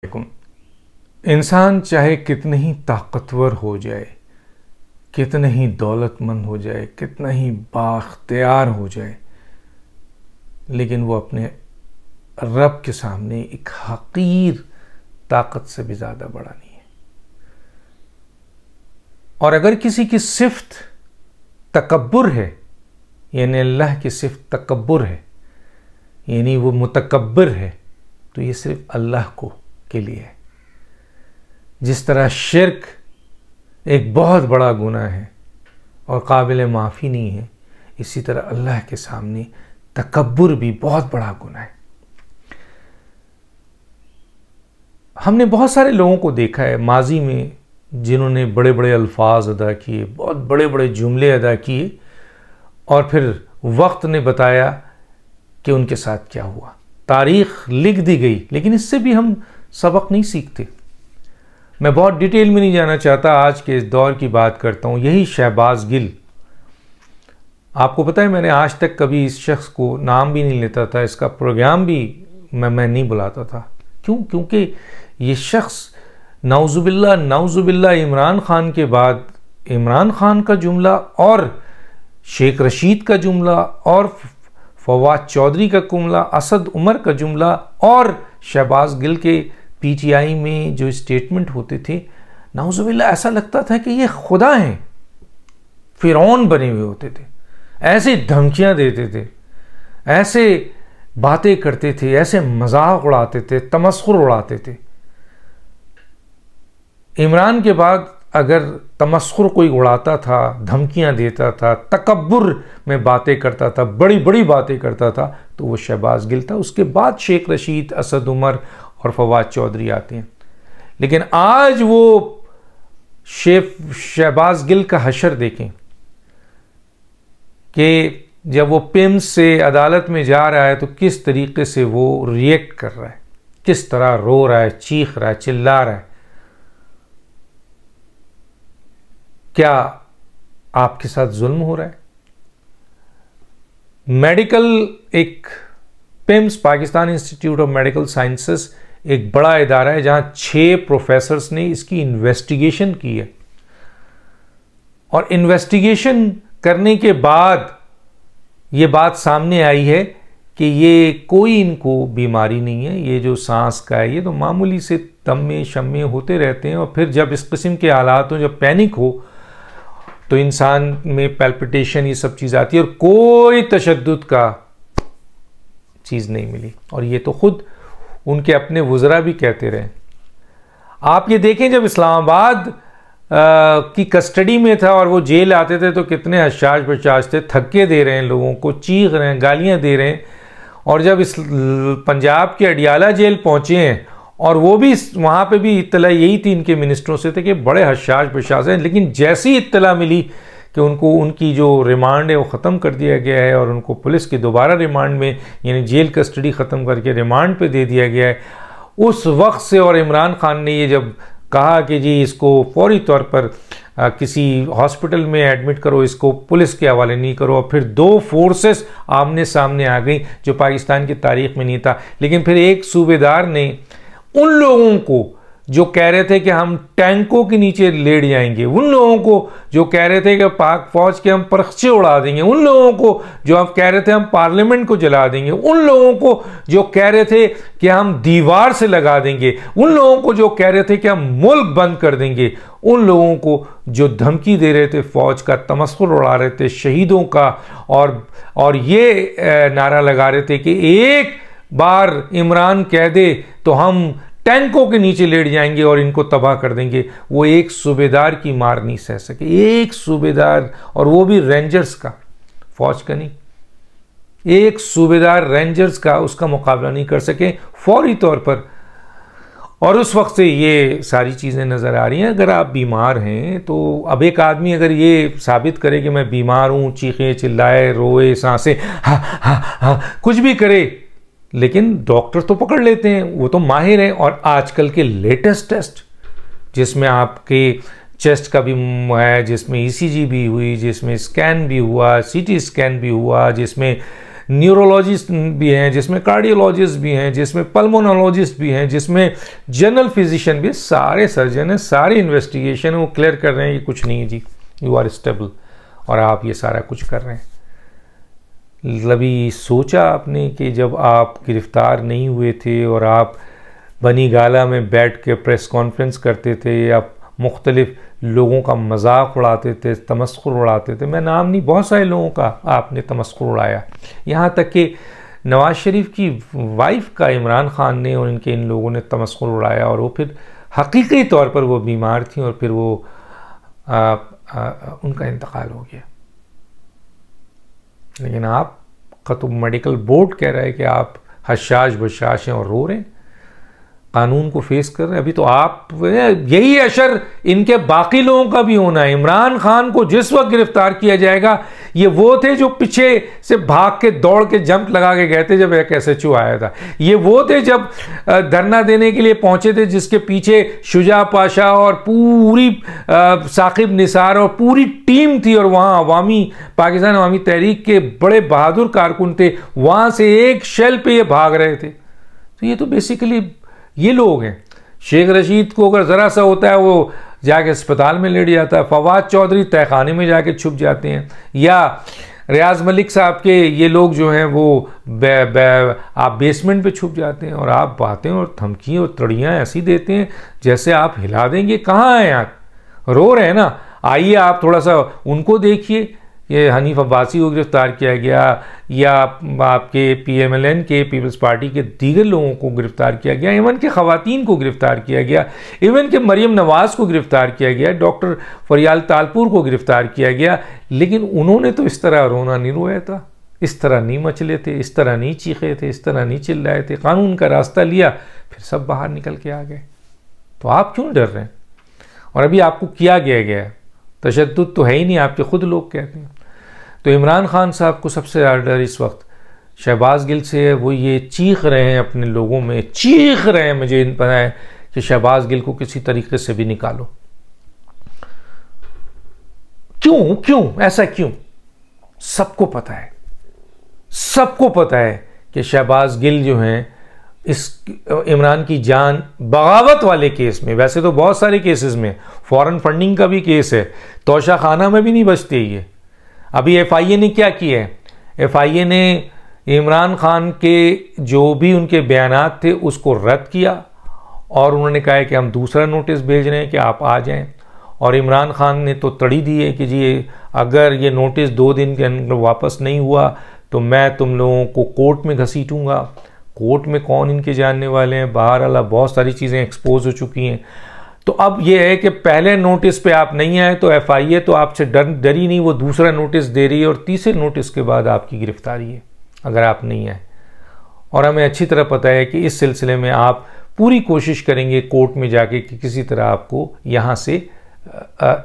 علیکم۔ انسان چاہے کتنے ہی طاقتور ہو جائے، کتنے ہی دولت مند ہو جائے، کتنا ہی بااختیار ہو جائے، لیکن وہ اپنے رب کے سامنے ایک حقیر طاقت سے بھی زیادہ بڑا نہیں ہے۔ اور اگر کسی کی صفت تکبر ہے، یعنی اللہ کی صفت تکبر ہے، یعنی وہ متکبر ہے، تو یہ صرف اللہ کے لیے ہے۔ جس طرح شرک ایک بہت بڑا گناہ ہے اور قابل معافی نہیں ہے، اسی طرح اللہ کے سامنے تکبر بھی بہت بڑا گناہ ہے۔ ہم نے بہت سارے لوگوں کو دیکھا ہے ماضی میں جنہوں نے بڑے بڑے الفاظ ادا کیے، بہت بڑے بڑے جملے ادا کیے، اور پھر وقت نے بتایا کہ ان کے ساتھ کیا ہوا۔ تاریخ لکھ دی گئی، لیکن اس سے بھی ہم سبق نہیں سیکھتے۔ میں بہت ڈیٹیل میں نہیں جانا چاہتا، آج کے اس دور کی بات کرتا ہوں۔ یہی شہباز گل، آپ کو پتہ ہے میں نے آج تک کبھی اس شخص کو نام بھی نہیں لیتا تھا، اس کا پروگرام بھی میں نہیں بلاتا تھا۔ کیوں؟ کیونکہ یہ شخص نعوذ باللہ عمران خان کے بعد عمران خان کا جملہ اور شیخ رشید کا جملہ اور فواد چودھری کا جملہ، اسد عمر کا جملہ اور شہباز گل کے پی ٹی آئی میں جو اسٹیٹمنٹ ہوتے تھے، نعوذ باللہ ایسا لگتا تھا کہ یہ خدا ہیں، فرعون بنے ہوئے ہوتے تھے، ایسے دھمکیاں دیتے تھے، ایسے باتیں کرتے تھے، ایسے مذاق اڑاتے تھے، تمسخر اڑاتے تھے۔ عمران کے بعد اگر تمسخر کوئی اڑاتا تھا، دھمکیاں دیتا تھا، تکبر میں باتیں کرتا تھا، بڑی بڑی باتیں کرتا تھا، تو وہ شہباز گل تھا۔ اس کے بعد شیخ رشید، اسد عمر اور فواد چودھری آتے ہیں۔ لیکن آج وہ شہباز گل کا حشر دیکھیں کہ جب وہ پیمز سے عدالت میں جا رہا ہے تو کس طریقے سے وہ ریئیکٹ کر رہا ہے، کس طرح رو رہا ہے، چیخ رہا ہے، چلا رہا ہے۔ کیا آپ کے ساتھ ظلم ہو رہا ہے؟ میڈیکل ایک PIMS, Pakistan Institute of Medical Sciences, ایک بڑا ادارہ ہے جہاں 6 پروفیسرز نے اس کی انویسٹیگیشن کی ہے، اور انویسٹیگیشن کرنے کے بعد یہ بات سامنے آئی ہے کہ یہ کوئی ان کو بیماری نہیں ہے، یہ جو سانس کا ہے یہ تو معمولی سے دمے شمے ہوتے رہتے ہیں، اور پھر جب اس قسم کے حالات ہوں، جب پینک ہو تو انسان میں پیلپٹیشن یہ سب چیز آتی ہے، اور کوئی تشدد کا چیز نہیں ملی۔ اور یہ تو خود ان کے اپنے وزراء بھی کہتے رہے۔ آپ یہ دیکھیں جب اسلام آباد کی کسٹڈی میں تھا اور وہ جیل آتے تھے تو کتنے حشاش بشاش تھے، تھکے دے رہے ہیں لوگوں کو، چیخ رہے ہیں، گالیاں دے رہے ہیں۔ اور جب اس پنجاب کے اڈیالہ جیل پہنچے ہیں، اور وہ بھی وہاں پہ بھی اطلاع یہی تھی ان کے منسٹروں سے تھے کہ بڑے حشاش بشاش ہیں، لیکن جیسی اطلاع ملی کہ ان کی جو ریمانڈ ہے وہ ختم کر دیا گیا ہے، اور ان کو پولیس کی دوبارہ ریمانڈ میں، یعنی جیل کسٹڈی ختم کر کے ریمانڈ پہ دے دیا گیا ہے، اس وقت سے اور عمران خان نے یہ جب کہا کہ جی اس کو فوری طور پر کسی ہاسپٹل میں ایڈمٹ کرو، اس کو پولیس کے حوالے نہیں کرو، اور پھر 2 فورسز آمنے سامنے آ گئی جو پاکستان کی تاریخ میں نہیں تھا۔ لیکن پھر ایک صوبیدار نے ان لوگوں کو جو کہہ رہے تھے کہ ہم ٹینکوں کے نیچے لیٹ جائیں گے، ان لوگوں کو جو کہہ رہے تھے کہ پاک فوج کے ہم پرخچے اڑا دیں گے، ان لوگوں کو جو ہم کہہ رہے تھے ہم پارلیمنٹ کو جلا دیں گے، ان لوگوں کو جو کہہ رہے تھے کہ ہم دیوار سے لگا دیں گے، ان لوگوں کو جو کہہ رہے تھے کہ ہم ملک بند کر دیں گے، ان لوگوں کو جو دھمکی دے رہے تھے، فوج کا تمسخر اڑا رہے تھے، شہیدوں کا، اور یہ نعرہ لگا رہے تھے کہ ایک بار عمران کہہ دے تو ہم ٹینکوں کے نیچے لیٹ جائیں گے اور ان کو تباہ کر دیں گے، وہ ایک صوبیدار کی مار نہیں سہ سکے۔ ایک صوبیدار، اور وہ بھی رینجرز کا، فوج کا نہیں، ایک صوبیدار رینجرز کا اس کا مقابلہ نہیں کر سکے فوری طور پر۔ اور اس وقت سے یہ ساری چیزیں نظر آ رہی ہیں۔ اگر آپ بیمار ہیں تو اب ایک آدمی اگر یہ ثابت کرے کہ میں بیمار ہوں، چیخے چلائے، روئے، سانسیں کچھ بھی کرے، لیکن ڈاکٹر تو پکڑ لیتے ہیں، وہ تو ماہر ہیں۔ اور آج کل کے لیٹسٹ ٹیسٹ جس میں آپ کے چیسٹ کا بھی ہے، جس میں ECG بھی ہوئی، جس میں اسکین بھی ہوا، CT اسکین بھی ہوا، جس میں نیورولوجسٹ بھی ہیں، جس میں کارڈیولوجسٹ بھی ہیں، جس میں پلمونالوجسٹ بھی ہیں، جس میں جنرل فزیشین بھی، سارے سرجن ہیں، سارے انویسٹیگیشن وہ کلیئر کر رہے ہیں کہ کچھ نہیں ہے جی، یو آر اسٹیبل، اور آپ یہ سارا کچھ کر رہے ہیں۔ کبھی سوچا آپ نے کہ جب آپ گرفتار نہیں ہوئے تھے اور آپ بنی گالہ میں بیٹھ کے پریس کانفرنس کرتے تھے یا مختلف لوگوں کا مذاق اڑاتے تھے، تمسخر اڑاتے تھے، میں نام نہیں، بہت سارے لوگوں کا آپ نے تمسخر اڑایا، یہاں تک کہ نواز شریف کی وائف کا عمران خان نے اور ان لوگوں نے تمسخر اڑایا، اور وہ پھر حقیقی طور پر وہ بیمار تھیں اور پھر وہ ان کا انتقال ہو گیا۔ لیکن آپ کا تو میڈیکل بورڈ کہہ رہا ہے کہ آپ حشاش بشاش ہیں اور رو رہے ہیں، قانون کو فیس کر رہے ہیں۔ ابھی تو آپ، یہی اشر ان کے باقی لوگوں کا بھی ہونا ہے۔ عمران خان کو جس وقت گرفتار کیا جائے گا، یہ وہ تھے جو پیچھے سے بھاگ کے دوڑ کے جمپ لگا کے گئے تھے جب ایک SHO آیا تھا، یہ وہ تھے جب دھرنا دینے کے لیے پہنچے تھے، جس کے پیچھے شجاع پاشا اور پوری ثاقب نثار اور پوری ٹیم تھی، اور وہاں پاکستان عوامی تحریک کے بڑے بہادر کارکن تھے، وہاں سے ایک شیل پہ یہ بھاگ رہے تھے۔ تو یہ تو بیسیکلی یہ لوگ ہیں۔ شیخ رشید کو اگر ذرا سا ہوتا ہے وہ جا کے اسپتال میں لیٹ جاتا ہے، فواد چودھری تہہ خانے میں جا کے چھپ جاتے ہیں، یا ریاض ملک صاحب کے یہ لوگ جو ہیں وہ آپ بیسمنٹ پہ چھپ جاتے ہیں، اور آپ باتیں اور دھمکیاں اور تڑیاں ایسی دیتے ہیں جیسے آپ ہلا دیں گے۔ کہاں ہیں آپ؟ رو رہے ہیں نا، آئیے آپ تھوڑا سا ان کو دیکھیے۔ یہ حنیف عباسی کو گرفتار کیا گیا، یا آپ کے PMLN کے پیپلز پارٹی کے دیگر لوگوں کو گرفتار کیا گیا، ایون کہ خواتین کو گرفتار کیا گیا، ایون کہ مریم نواز کو گرفتار کیا گیا، ڈاکٹر فریال تالپور کو گرفتار کیا گیا، لیکن انہوں نے تو اس طرح رونا نہیں رویا تھا، اس طرح نہیں مچلے تھے، اس طرح نہیں چیخے تھے، اس طرح نہیں چلائے تھے، قانون کا راستہ لیا، پھر سب باہر نکل کے آ گئے۔ تو آپ کیوں ڈر رہے ہیں؟ اور ابھی آپ کو کیا گیا، تشدد تو ہے ہی نہیں، آپ کے خود لوگ کہتے ہیں۔ تو عمران خان صاحب کو سب سے زیادہ ڈر اس وقت شہباز گل سے ہے، وہ یہ چیخ رہے ہیں اپنے لوگوں میں، چیخ رہے ہیں، مجھے ان پتہ ہے کہ شہباز گل کو کسی طریقے سے بھی نکالو۔ کیوں ایسا کیوں؟ سب کو پتہ ہے، سب کو پتہ ہے کہ شہباز گل جو ہیں اس عمران کی جان بغاوت والے کیس میں، ویسے تو بہت سارے کیسز میں، فورن فنڈنگ کا بھی کیس ہے، توشہ خانہ میں بھی نہیں بچتے یہ۔ ابھی FIA نے کیا کیا ہے؟ FIA نے عمران خان کے جو بھی ان کے بیانات تھے اس کو رد کیا، اور انہوں نے کہا ہے کہ ہم دوسرا نوٹس بھیج رہے ہیں کہ آپ آ جائیں، اور عمران خان نے تو تڑی دی ہے کہ جی اگر یہ نوٹس 2 دن کے اندر واپس نہیں ہوا تو میں تم لوگوں کو کورٹ میں گھسیٹوں گا۔ کورٹ میں کون ان کے جاننے والے ہیں؟ بہرحال بہت ساری چیزیں ایکسپوز ہو چکی ہیں۔ تو اب یہ ہے کہ پہلے نوٹس پہ آپ نہیں آئے تو FIA تو آپ سے ڈری نہیں، وہ دوسرا نوٹس دے رہی ہے، اور تیسرے نوٹس کے بعد آپ کی گرفتاری ہے اگر آپ نہیں آئے۔ اور ہمیں اچھی طرح پتہ ہے کہ اس سلسلے میں آپ پوری کوشش کریں گے کورٹ میں جا کے کہ کسی طرح آپ کو یہاں سے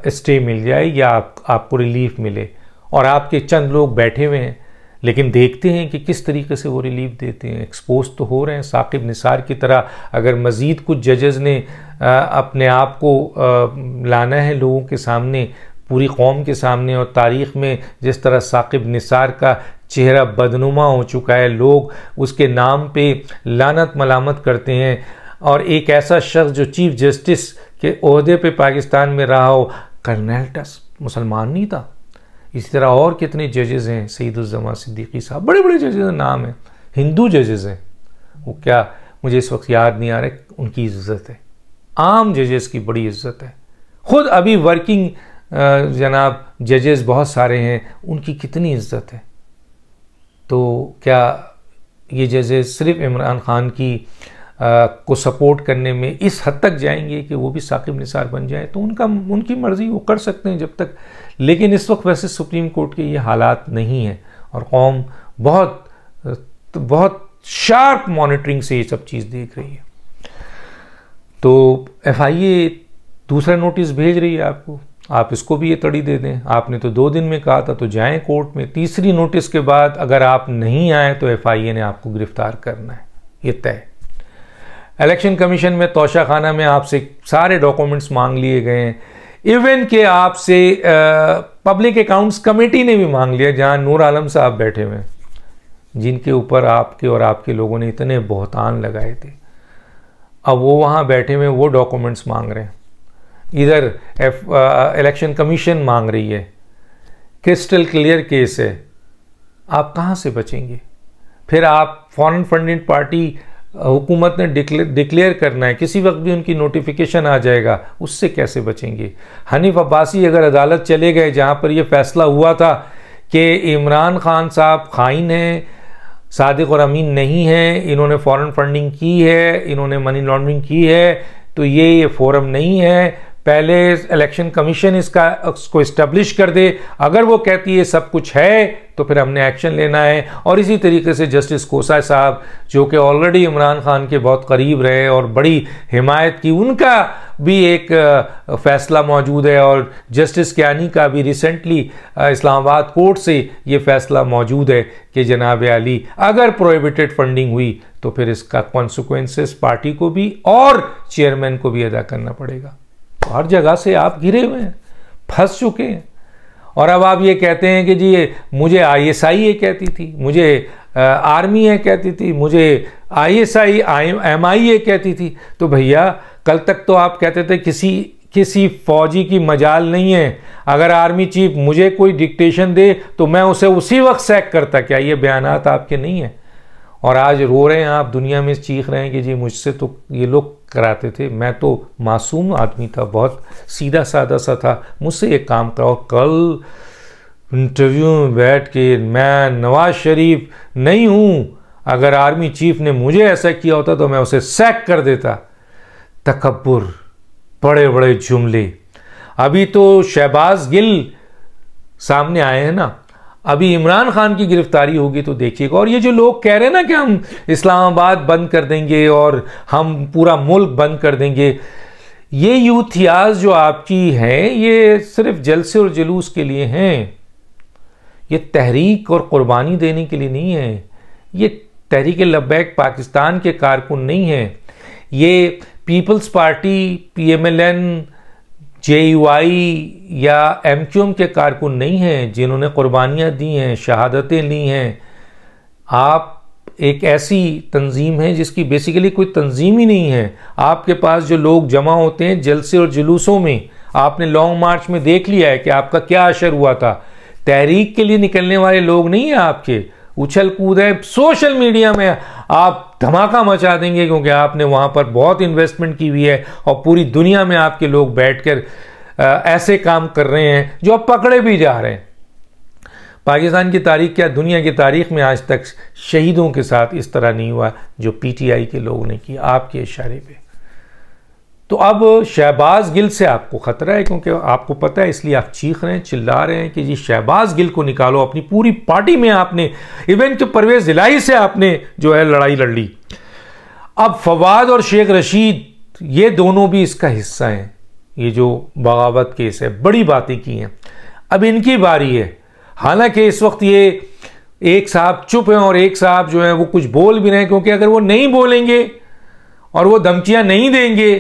اسٹے مل جائے یا آپ کو ریلیف ملے، اور آپ کے چند لوگ بیٹھے ہوئے ہیں، لیکن دیکھتے ہیں کہ کس طریقے سے وہ ریلیف دیتے ہیں۔ ایکسپوز تو ہو رہے ہیں ثاقب نثار کی طرح۔ اگر مزید کچھ ججز نے اپنے آپ کو لانا ہے لوگوں کے سامنے، پوری قوم کے سامنے، اور تاریخ میں جس طرح ثاقب نثار کا چہرہ بدنما ہو چکا ہے، لوگ اس کے نام پہ لعنت ملامت کرتے ہیں، اور ایک ایسا شخص جو چیف جسٹس کے عہدے پہ پاکستان میں رہا ہو، کرنیلٹس مسلمان نہیں تھا۔ اسی طرح اور کتنے ججز ہیں، سعید الزماں صدیقی صاحب، بڑے بڑے ججز نام ہیں، ہندو ججز ہیں، وہ کیا مجھے اس وقت یاد نہیں آ رہا، ان کی عزت ہے، عام ججز کی بڑی عزت ہے۔ خود ابھی ورکنگ جناب ججز بہت سارے ہیں، ان کی کتنی عزت ہے۔ تو کیا یہ ججز صرف عمران خان کی کو سپورٹ کرنے میں اس حد تک جائیں گے کہ وہ بھی ثاقب نثار بن جائیں؟ تو ان کی مرضی، وہ کر سکتے ہیں جب تک، لیکن اس وقت ویسے سپریم کورٹ کے یہ حالات نہیں ہیں، اور قوم بہت شارپ مانیٹرنگ سے یہ سب چیز دیکھ رہی ہے۔ تو FIA دوسرا نوٹس بھیج رہی ہے آپ کو، آپ اس کو بھی یہ تڑی دے دیں۔ آپ نے تو 2 دن میں کہا تھا، تو جائیں کورٹ میں، تیسری نوٹس کے بعد اگر آپ نہیں آئے تو FIA نے آپ کو گرفتار کرنا ہے، یہ طے۔ الیکشن کمیشن میں توشہ خانہ میں آپ سے سارے ڈاکومنٹس مانگ لیے گئے ہیں، ایون کہ آپ سے پبلک اکاؤنٹس کمیٹی نے بھی مانگ لیا، جہاں نور عالم صاحب بیٹھے ہوئے ہیں، جن کے اوپر آپ کے اور آپ کے لوگوں نے اتنے بہتان لگائے تھے، اب وہ وہاں بیٹھے ہوئے وہ ڈاکومنٹس مانگ رہے ہیں، ادھر الیکشن کمیشن مانگ رہی ہے، کرسٹل کلیئر کیس ہے، آپ کہاں سے بچیں گے؟ پھر آپ فارن فنڈنگ پارٹی حکومت نے ڈکلیئر کرنا ہے، کسی وقت بھی ان کی نوٹیفیکیشن آ جائے گا، اس سے کیسے بچیں گے؟ حنیف عباسی اگر عدالت چلے گئے جہاں پر یہ فیصلہ ہوا تھا کہ عمران خان صاحب خائن ہیں، صادق اور امین نہیں ہیں، انہوں نے فارن فنڈنگ کی ہے، انہوں نے منی لانڈرنگ کی ہے، تو یہ فورم نہیں ہے، پہلے الیکشن کمیشن اس کو اسٹیبلش کر دے، اگر وہ کہتی ہے سب کچھ ہے تو پھر ہم نے ایکشن لینا ہے۔ اور اسی طریقے سے جسٹس کوسا صاحب جو کہ آلریڈی عمران خان کے بہت قریب رہے اور بڑی حمایت کی، ان کا بھی ایک فیصلہ موجود ہے، اور جسٹس کیانی کا بھی ریسنٹلی اسلام آباد کورٹ سے یہ فیصلہ موجود ہے کہ جناب علی اگر پروہیبٹڈ فنڈنگ ہوئی تو پھر اس کا کانسیکوینسز پارٹی کو بھی اور چیئرمین کو بھی ادا کرنا پڑے گا۔ ہر جگہ سے آپ گھرے ہوئے ہیں، پھنس چکے ہیں، اور اب آپ یہ کہتے ہیں کہ جی مجھے آئی ایس آئی یہ کہتی تھی، مجھے آرمی یہ کہتی تھی، مجھے آئی ایس آئی ایم آئی یہ کہتی تھی، تو بھیا کل تک تو آپ کہتے تھے کسی فوجی کی مجال نہیں ہے، اگر آرمی چیف مجھے کوئی ڈکٹیشن دے تو میں اسے اسی وقت سیک کرتا، کیا یہ بیانات آپ کے نہیں ہیں؟ اور آج رو رہے ہیں آپ، دنیا میں چیخ رہے ہیں کہ جی مجھ سے تو یہ لوگ کراتے تھے، میں تو معصوم آدمی تھا، بہت سیدھا سادہ سا تھا، مجھ سے ایک کام کراؤ۔ کل انٹرویو میں بیٹھ کے میں نواز شریف نہیں ہوں، اگر آرمی چیف نے مجھے ایسا کیا ہوتا تو میں اسے سیک کر دیتا۔ تکبر، بڑے بڑے جملے۔ ابھی تو شہباز گل سامنے آئے ہیں نا، ابھی عمران خان کی گرفتاری ہوگی تو دیکھیے گا۔ اور یہ جو لوگ کہہ رہے ہیں نا کہ ہم اسلام آباد بند کر دیں گے اور ہم پورا ملک بند کر دیں گے، یہ یوتھیاز جو آپ کی ہیں یہ صرف جلسے اور جلوس کے لیے ہیں، یہ تحریک اور قربانی دینے کے لیے نہیں ہے، یہ تحریک لبیک پاکستان کے کارکن نہیں ہیں، یہ Peoples Party, P M L N, J U I یا ایم کیو ایم کے کارکن نہیں ہیں جنہوں نے قربانیاں دی ہیں، شہادتیں لی ہیں۔ آپ ایک ایسی تنظیم ہے جس کی بیسیکلی کوئی تنظیم ہی نہیں ہے۔ آپ کے پاس جو لوگ جمع ہوتے ہیں جلسے اور جلوسوں میں، آپ نے لانگ مارچ میں دیکھ لیا ہے کہ آپ کا کیا اشر ہوا تھا، تحریک کے لیے نکلنے والے لوگ نہیں ہیں آپ کے، اچھل کود ہے، سوشل میڈیا میں آپ دھماکہ مچا دیں گے کیونکہ آپ نے وہاں پر بہت انویسٹمنٹ کی ہوئی ہے اور پوری دنیا میں آپ کے لوگ بیٹھ کر ایسے کام کر رہے ہیں جو اب پکڑے بھی جا رہے ہیں۔ پاکستان کی تاریخ کیا دنیا کی تاریخ میں آج تک شہیدوں کے ساتھ اس طرح نہیں ہوا جو پی ٹی آئی کے لوگوں نے کیا آپ کے اشارے پہ۔ تو اب شہباز گل سے آپ کو خطرہ ہے کیونکہ آپ کو پتہ ہے، اس لیے آپ چیخ رہے ہیں، چلا رہے ہیں کہ جی شہباز گل کو نکالو، اپنی پوری پارٹی میں آپ نے ایون کہ پرویز الہی سے آپ نے جو ہے لڑائی لڑ لی۔ اب فواد اور شیخ رشید یہ دونوں بھی اس کا حصہ ہیں، یہ جو بغاوت کیس ہے، بڑی باتیں کی ہیں، اب ان کی باری ہے۔ حالانکہ اس وقت یہ ایک صاحب چپ ہیں اور ایک صاحب جو ہیں وہ کچھ بول بھی رہے ہیں، کیونکہ اگر وہ نہیں بولیں گے اور وہ دھمکیاں نہیں دیں گے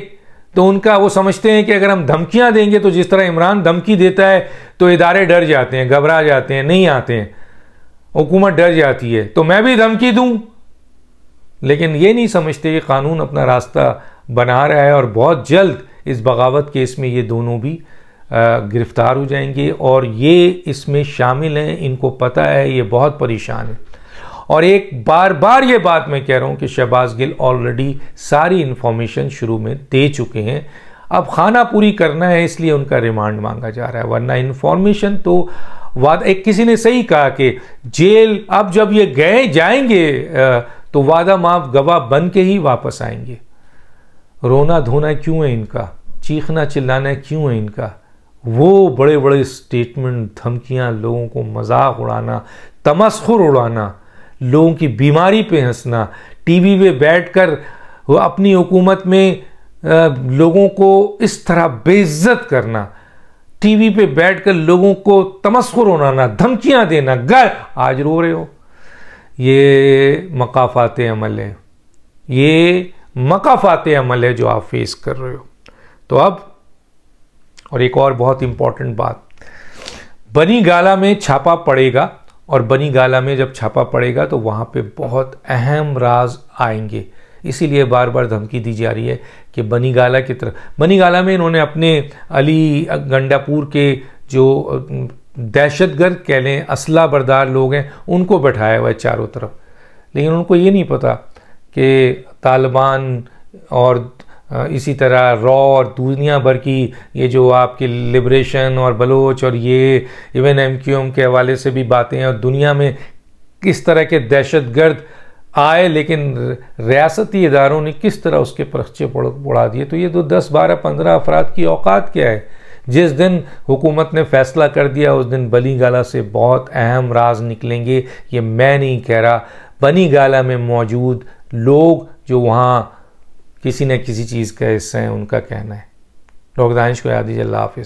تو ان کا وہ سمجھتے ہیں کہ اگر ہم دھمکیاں دیں گے تو جس طرح عمران دھمکی دیتا ہے تو ادارے ڈر جاتے ہیں، گھبرا جاتے ہیں، نہیں آتے ہیں، حکومت ڈر جاتی ہے، تو میں بھی دھمکی دوں۔ لیکن یہ نہیں سمجھتے کہ قانون اپنا راستہ بنا رہا ہے اور بہت جلد اس بغاوت کیس میں یہ دونوں بھی گرفتار ہو جائیں گے، اور یہ اس میں شامل ہیں، ان کو پتہ ہے، یہ بہت پریشان ہیں۔ اور ایک بار یہ بات میں کہہ رہا ہوں کہ شہباز گل آلریڈی ساری انفارمیشن شروع میں دے چکے ہیں، اب خانہ پوری کرنا ہے، اس لیے ان کا ریمانڈ مانگا جا رہا ہے، ورنہ انفارمیشن تو ایک کسی نے صحیح کہا کہ جیل اب جب یہ جائیں گے تو وعدہ معاف گواہ بن کے ہی واپس آئیں گے۔ رونا دھونا کیوں ہے ان کا، چیخنا چلانا کیوں ہے ان کا، وہ بڑے بڑے سٹیٹمنٹ، دھمکیاں، لوگوں کو مذاق اڑانا، تمسخر اڑانا، لوگوں کی بیماری پہ ہنسنا، ٹی وی پہ بیٹھ کر اپنی حکومت میں لوگوں کو اس طرح بے عزت کرنا، ٹی وی پہ بیٹھ کر لوگوں کو تمسخر اڑانا، دھمکیاں دینا، آج رو رہے ہو۔ یہ مقافات عمل ہے، یہ مقافات عمل ہے جو آپ فیس کر رہے ہو۔ تو اب اور ایک اور بہت امپورٹنٹ بات، بنی گالہ میں چھاپا پڑے گا اور بنی گالہ میں جب چھاپا پڑے گا تو وہاں پہ بہت اہم راز آئیں گے. اسی لیے بار بار دھمکی دی جا رہی ہے کہ بنی گالہ کی طرف. بنی گالہ میں انہوں نے اپنے علی گنڈا پور کے جو دہشت گرد کہہ لیں اسلحہ بردار لوگ ہیں ان کو بٹھایا ہوا ہے چاروں طرف، لیکن ان کو یہ نہیں پتا کہ طالبان اور اسی طرح را اور دنیا بھر کی یہ جو آپ کے لبریشن اور بلوچ اور یہ ایون MQM کے حوالے سے بھی باتیں ہیں، اور دنیا میں کس طرح کے دہشت گرد آئے لیکن ریاستی اداروں نے کس طرح اس کے پرچے اڑا دیے. تو یہ تو 10 12 15 افراد کی اوقات کیا ہے؟ جس دن حکومت نے فیصلہ کر دیا اس دن بنی گالہ سے بہت اہم راز نکلیں گے. یہ میں نہیں کہہ رہا، بنی گالہ میں موجود لوگ جو وہاں کسی نہ کسی چیز کا حصہ ہیں ان کا کہنا ہے. ڈاکٹر دانش کو یاد دیجیے. اللہ حافظ.